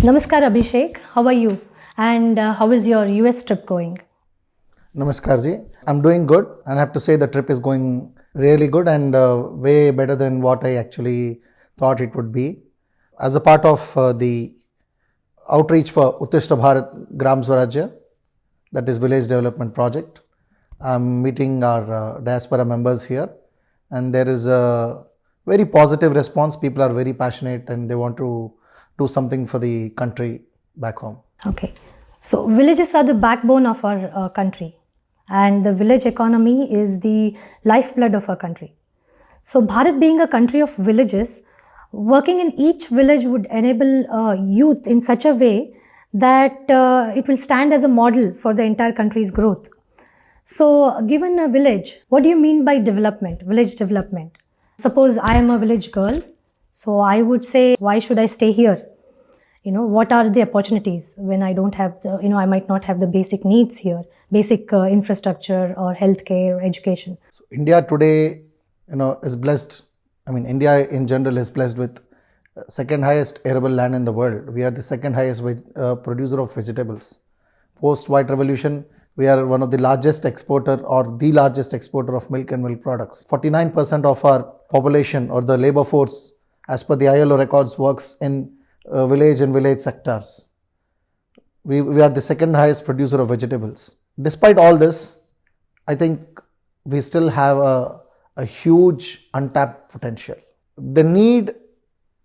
Namaskar Abhishek, how are you? And how is your US trip going? Namaskar ji, I'm doing good and I have to say the trip is going really good and way better than what I actually thought it would be. As a part of the outreach for Uttishtha Bharatha Gram Swarajya, that is village development project, I'm meeting our diaspora members here and there is a very positive response. People are very passionate and they want to do something for the country back home. Okay, so villages are the backbone of our country, and the village economy is the lifeblood of our country. So Bharat being a country of villages, working in each village would enable youth in such a way that it will stand as a model for the entire country's growth. So given a village, what do you mean by development, village development? Suppose I am a village girl, so I would say, why should I stay here? What are the opportunities when I don't have the, I might not have the basic needs here, basic infrastructure or healthcare or education. So India today, is blessed. India in general is blessed with second highest arable land in the world. We are the second highest producer of vegetables. Post White Revolution, we are one of the largest exporter or the largest exporter of milk and milk products. 49% of our population or the labor force, as per the ILO records, works in village and village sectors. We are the second highest producer of vegetables. Despite all this, I think we still have a huge untapped potential. The need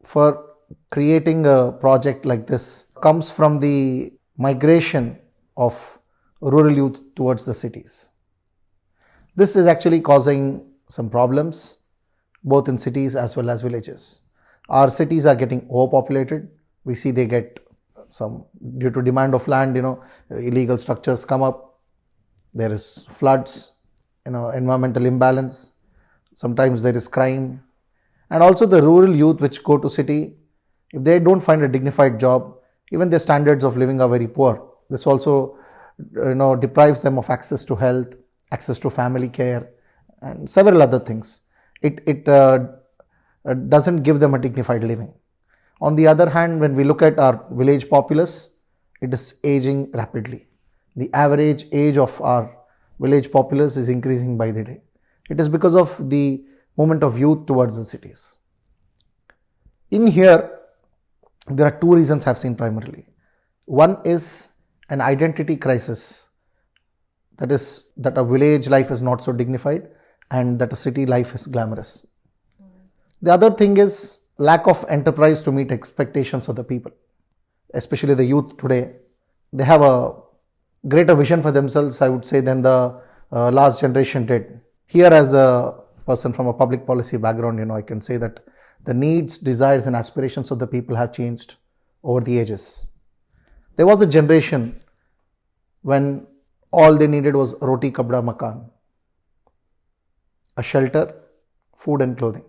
for creating a project like this comes from the migration of rural youth towards the cities. This is actually causing some problems both in cities as well as villages. Our cities are getting overpopulated. We see they get some, due to demand of land, illegal structures come up. There is floods, environmental imbalance. Sometimes there is crime. And also the rural youth which go to city, if they don't find a dignified job, even their standards of living are very poor. This also, deprives them of access to health, access to family care, and several other things. It doesn't give them a dignified living. On the other hand, when we look at our village populace, it is aging rapidly. The average age of our village populace is increasing by the day. It is because of the movement of youth towards the cities. In here, there are two reasons I have seen primarily. One is an identity crisis, that is that a village life is not so dignified and that a city life is glamorous. The other thing is lack of enterprise to meet expectations of the people, especially the youth today. They have a greater vision for themselves, I would say, than the last generation did. Here, as a person from a public policy background, I can say that the needs, desires and aspirations of the people have changed over the ages. There was a generation when all they needed was roti, kapda, makan, a shelter, food and clothing.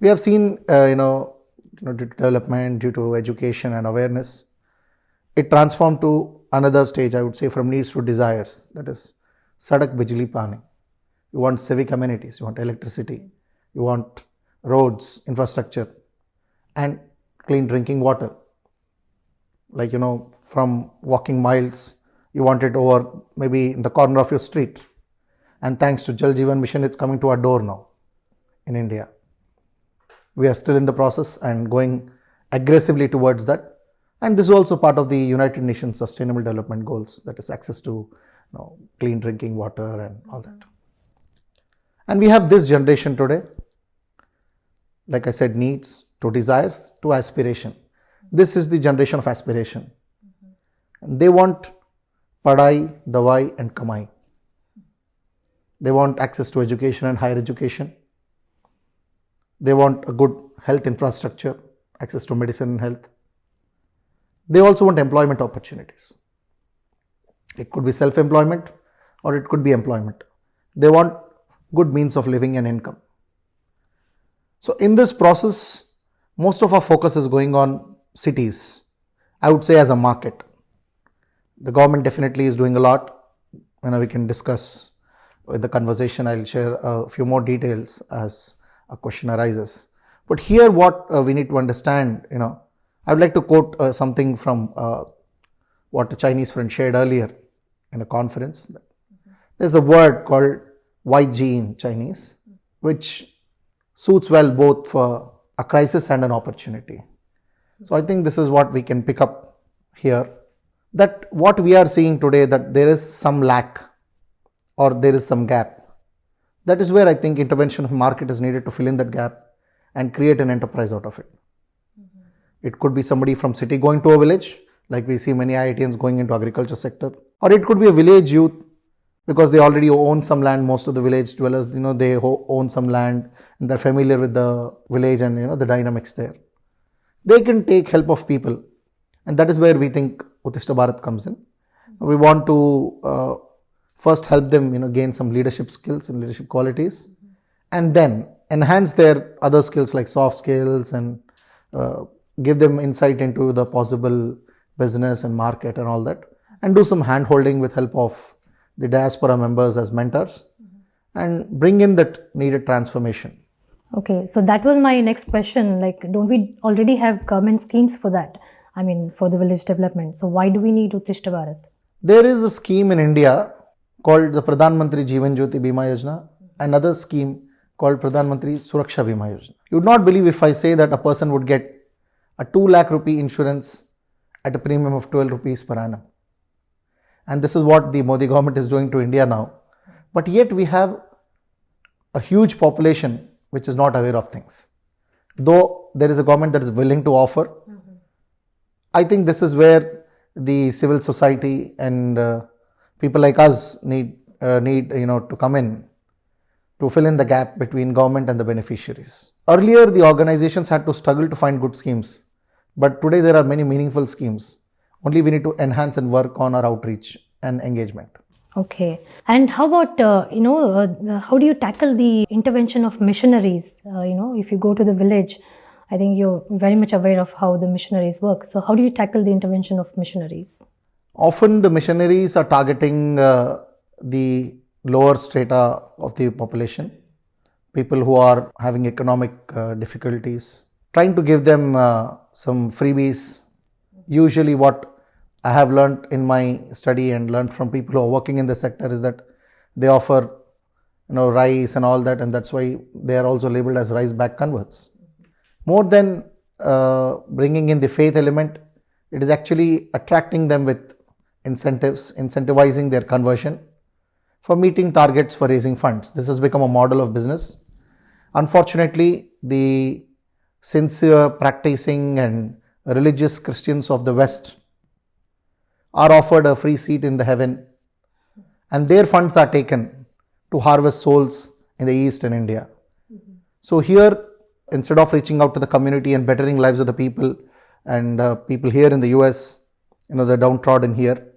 We have seen, due to development, due to education and awareness, it transformed to another stage, I would say, from needs to desires. That is, sadak bijli pani. You want civic amenities, you want electricity, you want roads, infrastructure, and clean drinking water. Like, from walking miles, you want it over maybe in the corner of your street. And thanks to Jal Jeevan Mission, it's coming to our door now in India. We are still in the process and going aggressively towards that. And this is also part of the United Nations Sustainable Development Goals, that is access to clean drinking water and all that. And we have this generation today, like I said, needs to desires to aspiration. This is the generation of aspiration. They want padai, dawai and kamai. They want access to education and higher education. They want a good health infrastructure, access to medicine and health. They also want employment opportunities. It could be self-employment or it could be employment. They want good means of living and income. So in this process, most of our focus is going on cities, I would say, as a market. The government definitely is doing a lot. We can discuss in the conversation. I'll share a few more details as a question arises. But here what we need to understand, I would like to quote something from what a Chinese friend shared earlier in a conference. There's a word called YG in Chinese, which suits well both for a crisis and an opportunity. So I think this is what we can pick up here, that what we are seeing today, that there is some lack or there is some gap. That is where I think intervention of market is needed to fill in that gap and create an enterprise out of it. It could be somebody from city going to a village, like we see many IITians going into agriculture sector, or it could be a village youth because they already own some land. Most of the village dwellers, they own some land and they're familiar with the village and the dynamics there. They can take help of people, and that is where we think Uttishtha Bharat comes in. We want to first help them gain some leadership skills and leadership qualities, and then enhance their other skills like soft skills and give them insight into the possible business and market and all that, and do some hand holding with help of the diaspora members as mentors, and bring in that needed transformation. Okay, so that was my next question. Like, don't we already have government schemes for that? I mean, for the village development. So why do we need Uttishtha Bharat? There is a scheme in India called the Pradhan Mantri Jeevan Jyoti Bima Yojana, another scheme called Pradhan Mantri Suraksha Bima Yojana. You would not believe if I say that a person would get a 2 lakh rupee insurance at a premium of 12 rupees per annum. And this is what the Modi government is doing to India now. But yet we have a huge population which is not aware of things. Though there is a government that is willing to offer, I think this is where the civil society and people like us need to come in to fill in the gap between government and the beneficiaries. Earlier, the organizations had to struggle to find good schemes, but today there are many meaningful schemes. Only we need to enhance and work on our outreach and engagement. Okay. And how about, how do you tackle the intervention of missionaries? If you go to the village, I think you're very much aware of how the missionaries work. So how do you tackle the intervention of missionaries? Often the missionaries are targeting the lower strata of the population, people who are having economic difficulties, trying to give them some freebies. Usually what I have learned in my study and learned from people who are working in the sector is that they offer rice and all that, and that's why they are also labeled as rice bag converts. More than bringing in the faith element, it is actually attracting them with incentives, incentivizing their conversion for meeting targets for raising funds. This has become a model of business. Unfortunately, the sincere, practicing and religious Christians of the West are offered a free seat in the heaven, and their funds are taken to harvest souls in the East and India. So here, instead of reaching out to the community and bettering lives of the people and people here in the US, the downtrodden here,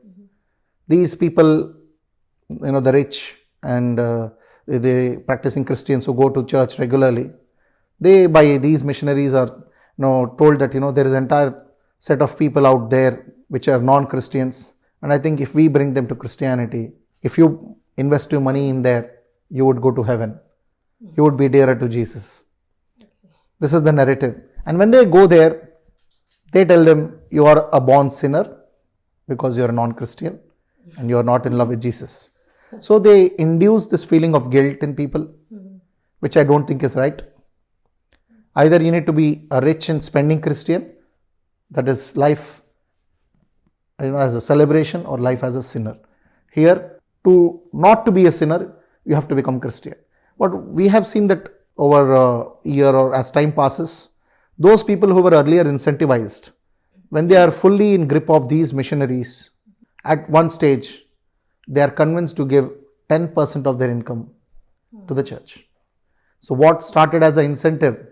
these people, the rich and the practicing Christians who go to church regularly, they by these missionaries are told that there is an entire set of people out there which are non-Christians, and I think if we bring them to Christianity, if you invest your money in there, you would go to heaven, you would be dearer to Jesus. This is the narrative. And when they go there, they tell them you are a born sinner because you are a non-Christian and you are not in love with Jesus. So they induce this feeling of guilt in people, which I don't think is right. Either you need to be a rich and spending Christian, that is life as a celebration, or life as a sinner. Here, not to be a sinner, you have to become Christian. But we have seen that over a year or as time passes, those people who were earlier incentivized, when they are fully in grip of these missionaries, at one stage, they are convinced to give 10% of their income to the church. So what started as an incentive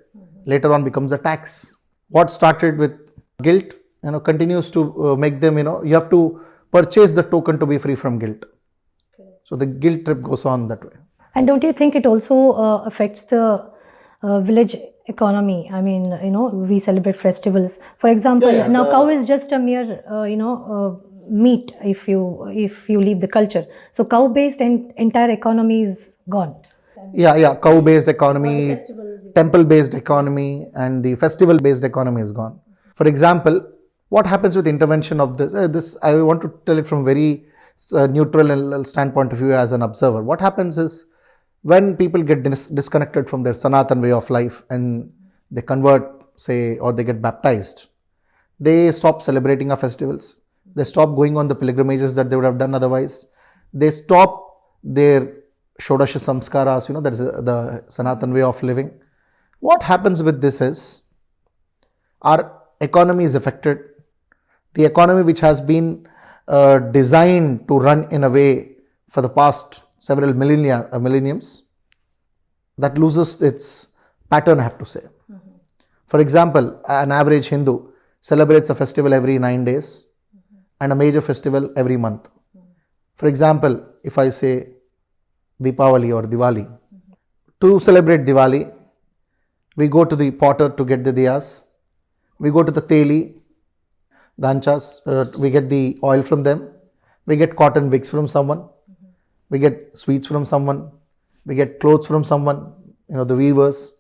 later on becomes a tax. What started with guilt, continues to make them, you have to purchase the token to be free from guilt. So the guilt trip goes on that way. And don't you think it also affects the village economy? I mean, we celebrate festivals. For example, now cow is just a mere, meat if you leave the culture. So cow-based entire economy is gone. Cow-based economy, temple-based economy, and the festival-based economy is gone. For example, what happens with intervention of this I want to tell it from very neutral and standpoint of view as an observer. What happens is, when people get disconnected from their Sanatan way of life and they convert, say, or they get baptized, they stop celebrating our festivals. They stop going on the pilgrimages that they would have done otherwise. They stop their Shodasha Samskaras, that is the Sanatan way of living. What happens with this is, our economy is affected. The economy which has been designed to run in a way for the past several millenniums, that loses its pattern, I have to say. For example, an average Hindu celebrates a festival every 9 days and a major festival every month. For example, if I say Deepavali or Diwali, to celebrate Diwali, we go to the potter to get the diyas, we go to the teli, ganchas, we get the oil from them, we get cotton wigs from someone, we get sweets from someone, we get clothes from someone, the weavers.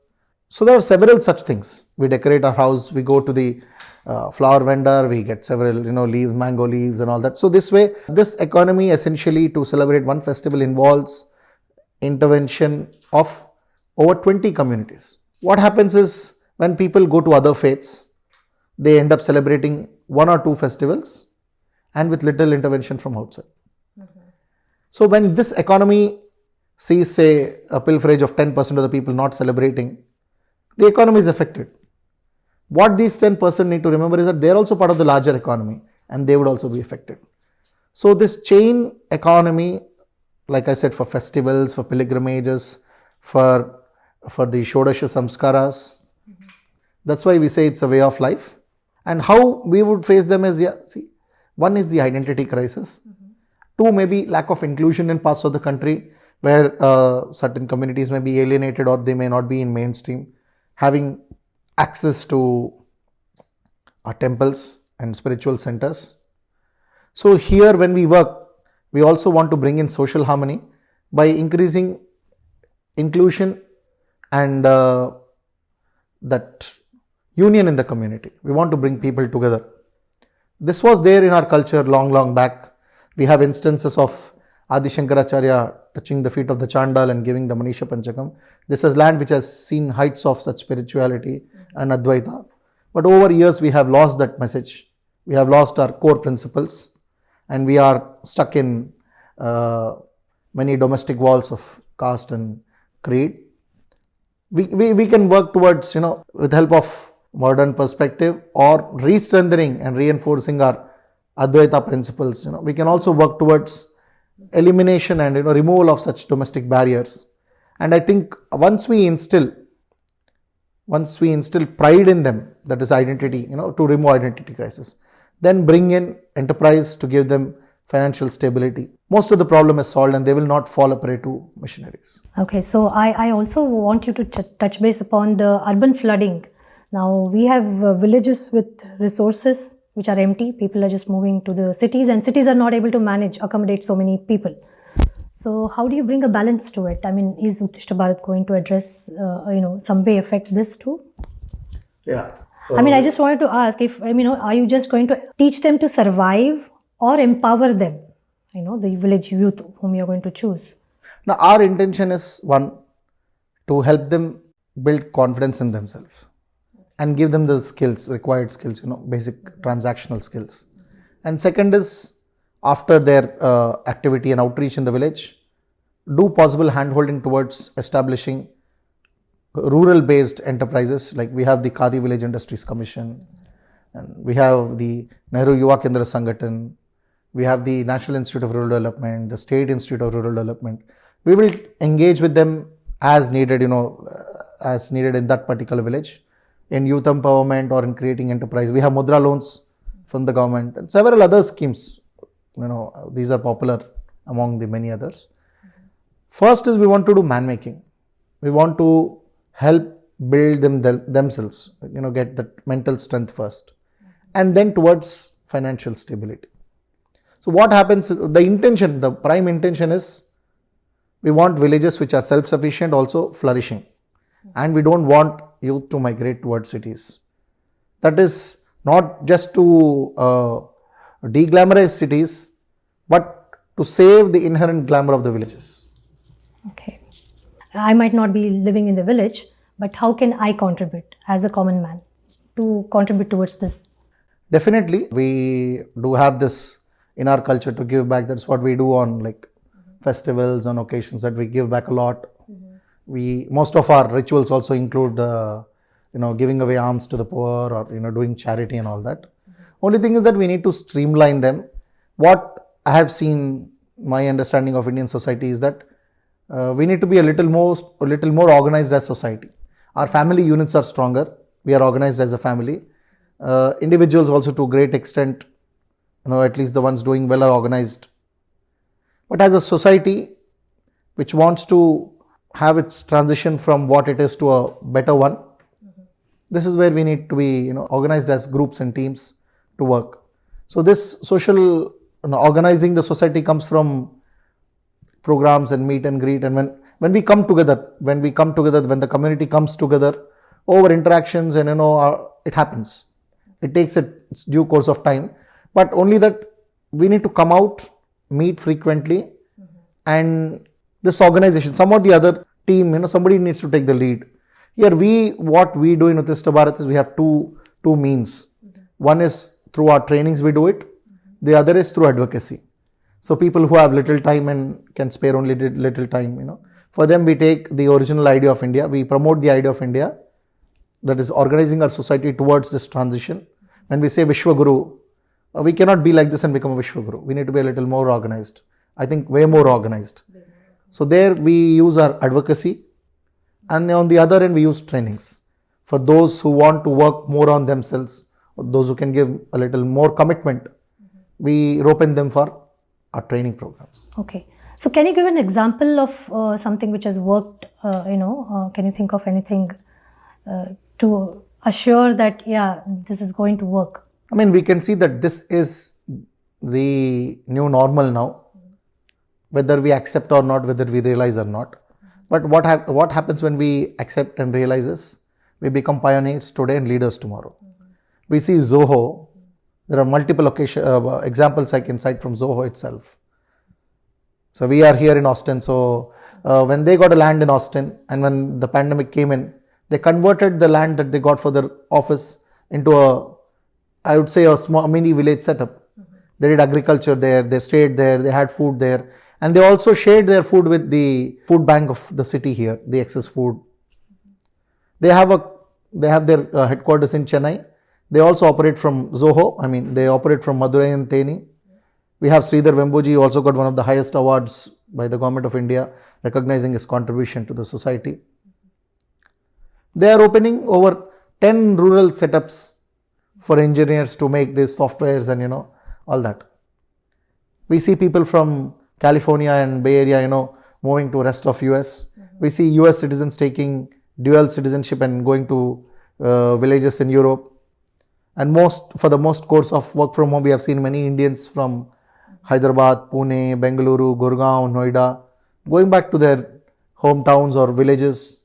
So there are several such things. We decorate our house, we go to the flower vendor, we get several, leaves, mango leaves and all that. So this way, this economy essentially to celebrate one festival involves intervention of over 20 communities. What happens is, when people go to other faiths, they end up celebrating 1 or 2 festivals and with little intervention from outside. So when this economy sees, say, a pilferage of 10% of the people not celebrating, the economy is affected. What these 10% need to remember is that they are also part of the larger economy and they would also be affected. So this chain economy, like I said, for festivals, for pilgrimages, for the Shodasha Samskaras, that's why we say it's a way of life. And how we would face them is, one is the identity crisis. 2, maybe lack of inclusion in parts of the country where certain communities may be alienated or they may not be in mainstream, having access to our temples and spiritual centers. So here, when we work, we also want to bring in social harmony by increasing inclusion and that union in the community. We want to bring people together. This was there in our culture long back. We have instances of Adi Shankaracharya touching the feet of the Chandal and giving the Manisha Panchakam. This is land which has seen heights of such spirituality and Advaita. But over years, we have lost that message. We have lost our core principles and we are stuck in many domestic walls of caste and creed. We can work towards, with help of modern perspective or re-strengthening and reinforcing our Advaita principles. We can also work towards elimination and removal of such domestic barriers. And I think once we instill pride in them, that is identity, to remove identity crisis, then bring in enterprise to give them financial stability, most of the problem is solved and they will not fall a prey to missionaries. Okay, so I also want you to touch base upon the urban flooding. Now we have villages with resources which are empty. People are just moving to the cities and cities are not able to accommodate so many people. So how do you bring a balance to it? I mean, is Uttishtha Bharat going to address, some way affect this too? Yeah. I just wanted to ask if, are you just going to teach them to survive or empower them, the village youth whom you're going to choose? Now, our intention is, one, to help them build confidence in themselves and give them the required skills, basic transactional skills. And second is, after their activity and outreach in the village, do possible handholding towards establishing rural-based enterprises. Like we have the Khadi Village Industries Commission, and we have the Nehru Yuva Kendra Sangathan, we have the National Institute of Rural Development, the State Institute of Rural Development. We will engage with them as needed, as needed in that particular village, in youth empowerment or in creating enterprise. We have Mudra loans from the government and several other schemes. These are popular among the many others. First is, we want to do man making. We want to help build themselves, get that mental strength first, and then towards financial stability. So what happens is, the prime intention is, we want villages which are self-sufficient, also flourishing, and we don't want youth to migrate towards cities. That is not just to de-glamorize cities, but to save the inherent glamour of the villages. Okay. I might not be living in the village, but how can I contribute as a common man to contribute towards this? Definitely, we do have this in our culture to give back. That's what we do on like festivals, on occasions, that we give back a lot. Most of our rituals also include giving away alms to the poor, or doing charity and all that. Only thing is that we need to streamline them. What I have seen, my understanding of Indian society is that we need to be a little more organized as society. Our family units are stronger. We are organized as a family. Individuals also, to a great extent, at least the ones doing well, are organized. But as a society which wants to have its transition from what it is to a better one, this is where we need to be organized as groups and teams to work. So this social organizing the society comes from programs and meet and greet, and when we come together, when the community comes together over interactions, and it happens. It takes its due course of time, but only that we need to come out, meet frequently, and this organization, some or the other team, somebody needs to take the lead. Here, what we do in Uttishtha Bharatha is we have two means. One is through our trainings we do it. The other is through advocacy. So people who have little time and can spare only little time, for them we take the original idea of India. We promote the idea of India, that is organizing our society towards this transition. When we say Vishwaguru, we cannot be like this and become a Vishwaguru. We need to be a little more organized. I think way more organized. So there we use our advocacy, and on the other end we use trainings. For those who want to work more on themselves, or those who can give a little more commitment, we rope in them for our training programs. Okay. So can you give an example of something which has worked, can you think of anything to assure that, this is going to work? I mean, we can see that this is the new normal now, whether we accept or not, whether we realize or not. But what happens when we accept and realize is, we become pioneers today and leaders tomorrow. We see Zoho. There are multiple examples I can cite from Zoho itself. So we are here in Austin. So when they got a land in Austin, and when the pandemic came in, they converted the land that they got for their office into a small mini village setup. They did agriculture there, they stayed there, they had food there, and they also shared their food with the food bank of the city here, the excess food. They have their headquarters in Chennai. They also operate from Zoho. I mean, they operate from Madurai and Theni. We have Sridhar Vembuji, who also got one of the highest awards by the Government of India, recognizing his contribution to the society. They are opening over 10 rural setups for engineers to make these softwares and all that. We see people from California and Bay Area, moving to rest of US. We see US citizens taking dual citizenship and going to villages in Europe. And for the most course of work from home, we have seen many Indians from Hyderabad, Pune, Bengaluru, Gurgaon, Noida, going back to their hometowns or villages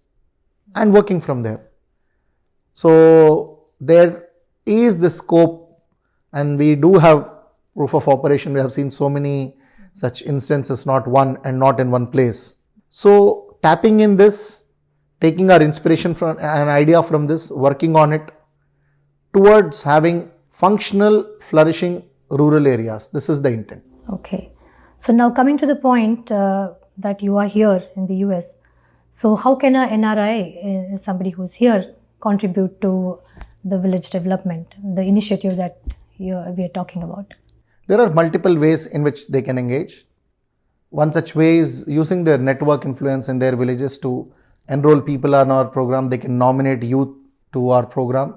and working from there. So there is the scope, and we do have proof of operation. We have seen so many such instances, not one and not in one place. So tapping in this, taking our inspiration from an idea from this, working on it towards having functional, flourishing rural areas. This is the intent. Okay. So now coming to the point that you are here in the US. So how can a NRI, somebody who's here, contribute to the village development, the initiative that we are talking about? There are multiple ways in which they can engage. One such way is using their network influence in their villages to enroll people on our program. They can nominate youth to our program.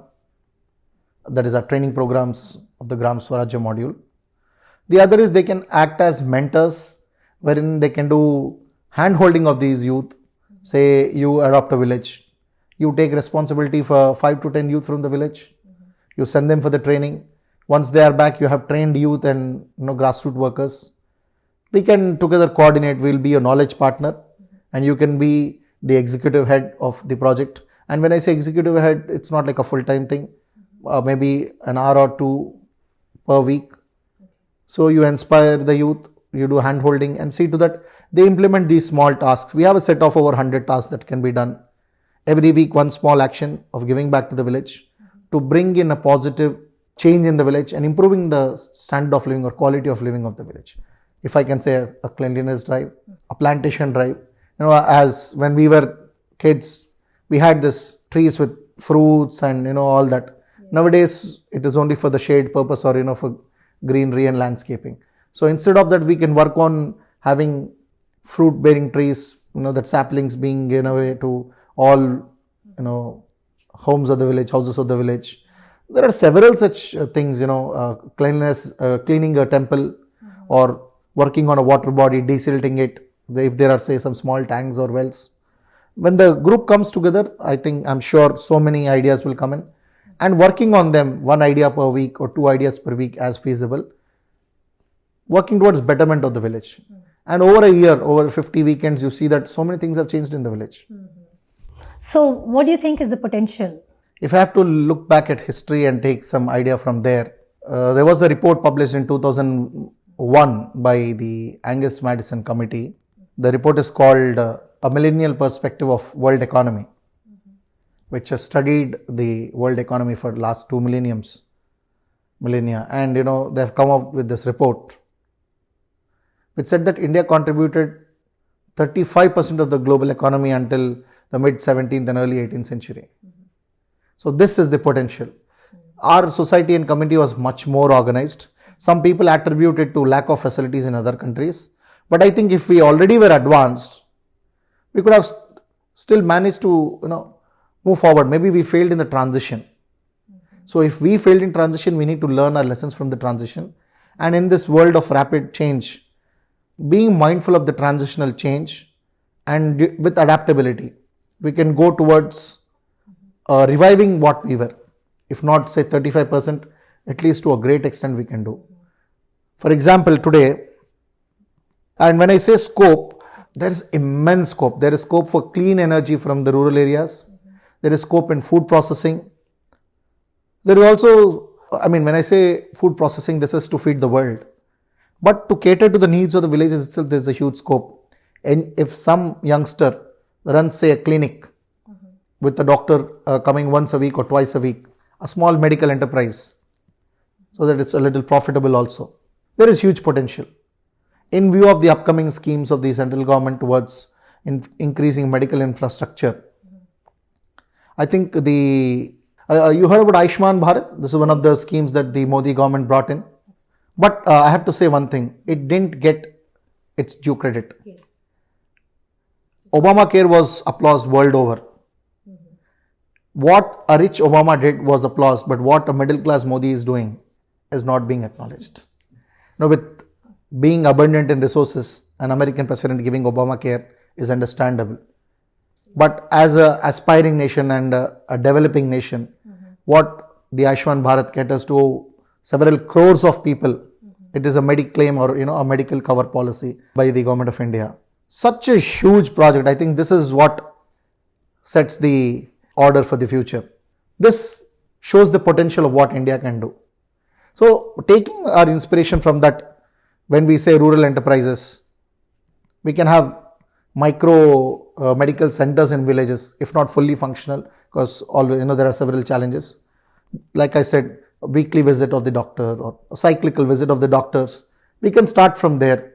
That is our training programs of the Gram Swarajya module. The other is they can act as mentors, wherein they can do hand-holding of these youth. Say you adopt a village, you take responsibility for 5 to 10 youth from the village. You send them for the training. Once they are back, you have trained youth and grassroots workers. We can together coordinate. We'll be a knowledge partner, and you can be the executive head of the project. And when I say executive head, it's not like a full-time thing. maybe an hour or two per week. So you inspire the youth, you do hand holding and see to that they implement these small tasks. We have a set of over 100 tasks that can be done. Every week, one small action of giving back to the village to bring in a positive change in the village and improving the standard of living or quality of living of the village. If I can say a cleanliness drive, a plantation drive. As when we were kids, we had this trees with fruits and all that. Nowadays, it is only for the shade purpose or for greenery and landscaping. So instead of that, we can work on having fruit bearing trees, that saplings being given away to all, homes of the village, houses of the village. There are several such things, cleanliness, cleaning a temple or working on a water body, desilting it, if there are say some small tanks or wells. When the group comes together, I'm sure so many ideas will come in, and working on them, one idea per week or two ideas per week as feasible, working towards betterment of the village. And over a year, over 50 weekends, you see that so many things have changed in the village. So what do you think is the potential? If I have to look back at history and take some idea from there was a report published in 2001 by the Angus Madison Committee. The report is called A Millennial Perspective of World Economy, which has studied the world economy for the last 2 millennia. And they have come up with this report which said that India contributed 35% of the global economy until the mid 17th and early 18th century. So this is the potential. Our society and community was much more organized. Some people attribute it to lack of facilities in other countries. But I think if we already were advanced, we could have still managed to move forward. Maybe we failed in the transition. So if we failed in transition, we need to learn our lessons from the transition. And in this world of rapid change, being mindful of the transitional change and with adaptability, we can go towards reviving what we were. If not say 35%, at least to a great extent we can do. For example, today, and when I say scope, there is immense scope. There is scope for clean energy from the rural areas. There is scope in food processing. There is also, when I say food processing, this is to feed the world. But to cater to the needs of the villages itself, there is a huge scope. And if some youngster runs, say, a clinic with a doctor coming once a week or twice a week, a small medical enterprise, so that it's a little profitable also, there is huge potential. In view of the upcoming schemes of the central government towards increasing medical infrastructure, I think you heard about Ayushman Bharat. This is one of the schemes that the Modi government brought in. But I have to say one thing, it didn't get its due credit. Yes. Obamacare was applauded world over. What a rich Obama did was applauded, but what a middle class Modi is doing is not being acknowledged. With being abundant in resources, an American president giving Obamacare is understandable. But as an aspiring nation and a developing nation, what the Ayushman Bharat caters to several crores of people, it is a Mediclaim or a medical cover policy by the government of India. Such a huge project. I think this is what sets the order for the future. This shows the potential of what India can do. So taking our inspiration from that, when we say rural enterprises, we can have micro medical centers in villages, if not fully functional, because there are several challenges. Like I said, a weekly visit of the doctor or a cyclical visit of the doctors. We can start from there.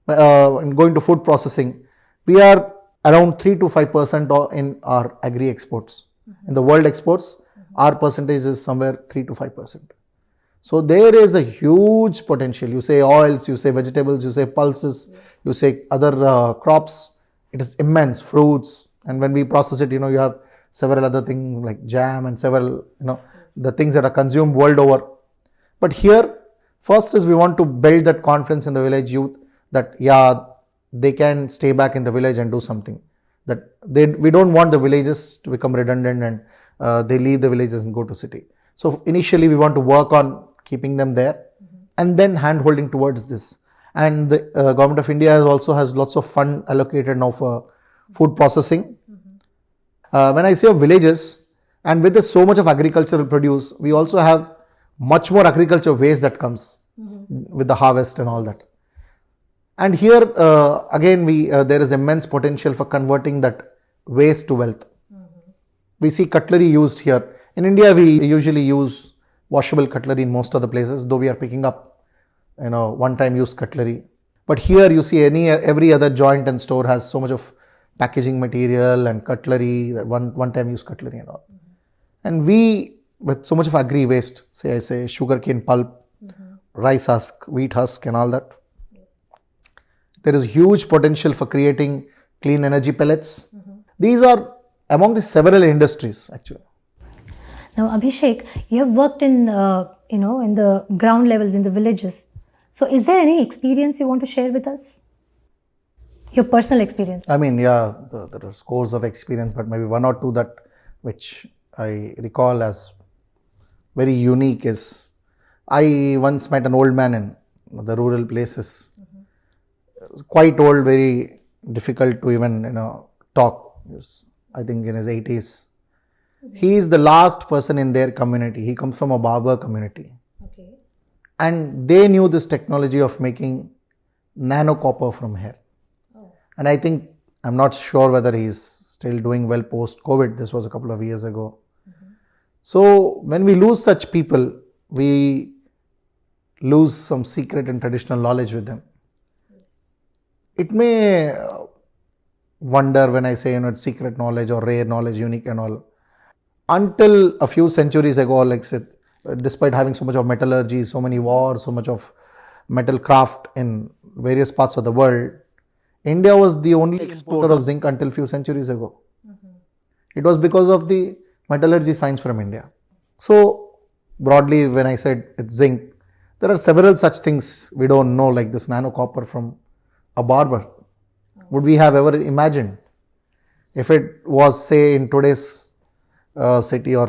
And going to food processing, we are around 3 to 5% in our agri exports. In the world exports, our percentage is somewhere 3 to 5%. So there is a huge potential. You say oils, you say vegetables, you say pulses, you say other crops. It is immense, fruits. And when we process it, you have several other things like jam and several, the things that are consumed world over. But here, first is we want to build that confidence in the village youth that, they can stay back in the village and do something. That we don't want the villages to become redundant and they leave the villages and go to city. So initially we want to work on keeping them there and then hand holding towards this. And the government of India also has lots of fund allocated now for food processing. When I say of villages, And with this so much of agricultural produce, we also have much more agriculture waste that comes with the harvest and all that. And here again, there is immense potential for converting that waste to wealth. We see cutlery used here. In India, we usually use washable cutlery in most of the places, though we are picking up, one-time use cutlery. But here you see every other joint and store has so much of packaging material and cutlery, one-time use cutlery and all. And we, with so much of agri waste, say sugarcane pulp, rice husk, wheat husk and all that, there is huge potential for creating clean energy pellets. These are among the several industries actually. Now, Abhishek, you have worked in in the ground levels in the villages. So, is there any experience you want to share with us? Your personal experience. I mean, yeah, there are scores of experience, but maybe one or two that which I recall as very unique is I once met an old man in the rural places. Quite old, very difficult to even talk. I think in his 80s. He is the last person in their community. He comes from a barber community. Okay. And they knew this technology of making nano copper from hair. Oh. And I think, I'm not sure whether he's still doing well post-COVID. This was a couple of years ago. So when we lose such people, we lose some secret and traditional knowledge with them. Yes. It may wonder when I say it's secret knowledge or rare knowledge, unique and all. Until a few centuries ago, like said, despite having so much of metallurgy, so many wars, so much of metal craft in various parts of the world, India was the only exporter of zinc until few centuries ago. It was because of the metallurgy science from India. So broadly, when I said it's zinc, there are several such things we don't know, like this nano copper from a barber. Would we have ever imagined? If it was, say, in today's city or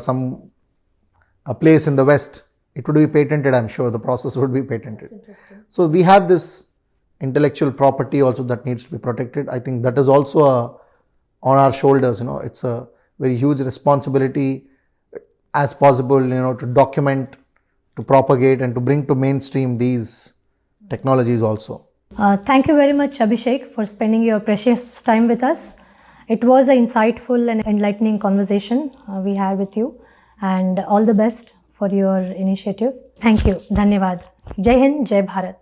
a place in the West, it would be patented, I'm sure. The process would be patented. So we have this intellectual property also that needs to be protected. I think that is also on our shoulders. It's a very huge responsibility as possible, to document, to propagate and to bring to mainstream these technologies also. Thank you very much, Abhishek, for spending your precious time with us. It was an insightful and enlightening conversation we had with you, and all the best for your initiative. Thank you. Dhanyavad. Jai Hind, Jai Bharat.